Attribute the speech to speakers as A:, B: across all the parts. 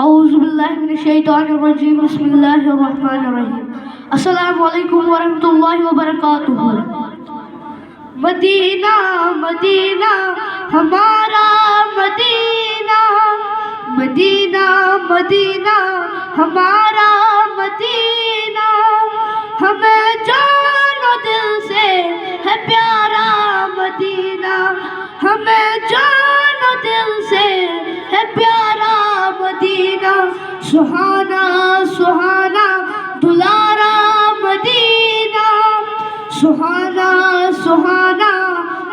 A: اعوذ باللہ من الشیطان الرجیم بسم اللہ الرحمن الرحیم السلام علیکم ورحمۃ اللہ وبرکاتہ۔ مدینہ مدینہ ہمارا مدینہ، مدینہ مدینہ ہمارا مدینہ، ہمیں جان و دل سے ہے پیارا مدینہ، ہمیں جان و دل سے ہے پیارا مدینہ، سہانا سہانا دلارا مدینہ، سہانا سہانا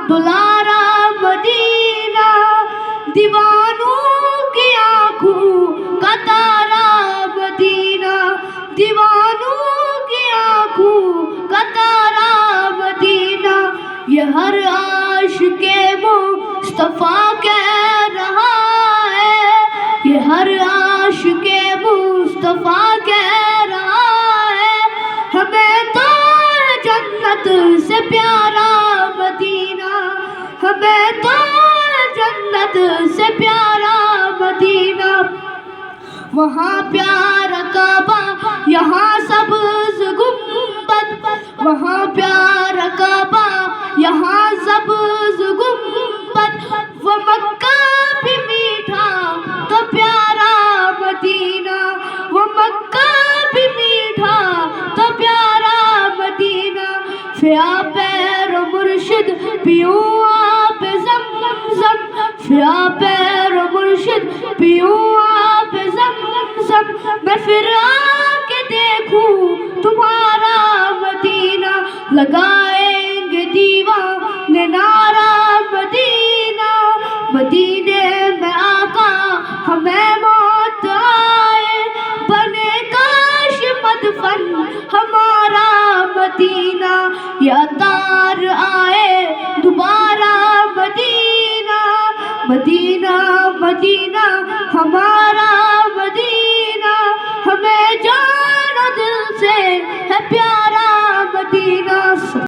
A: دلارا مدینہ، دیوانوں کی آنکھوں کا تارا مدینہ، دیوانوں کی آنکھوں کا تارا مدینہ، یہ ہر عاشق مصطفیٰ کہہ رہا ہے، یہ ہر عاشق مصطفیٰ کہہ رہا ہے، ہمیں تو جنت سے پیارا مدینہ، ہمیں تو جنت سے پیارا مدینہ، وہاں پیارا کعبہ یہاں سبز گنبد، وہاں پیارا کعبہ یہاں سبز گنبد، وہ مکہ بھی میٹھا تو پیارا مدینہ، وہ مکہ بھی میٹھا تو پیارا مدینہ، فیا پیر مرشد پیوں آب زمزم، فیا پیر مرشد پیوں آب زمزم، میں پھر آ کے دیکھوں تمہارا مدینہ، لگائیں گے دیوانے نعرہ مدینہ، مدینے میں آقا ہمیں موت آئے، بنے کاش مدفن ہمارا مدینہ، یا تار آئے دوبارہ مدینہ، مدینہ مدینہ ہمارا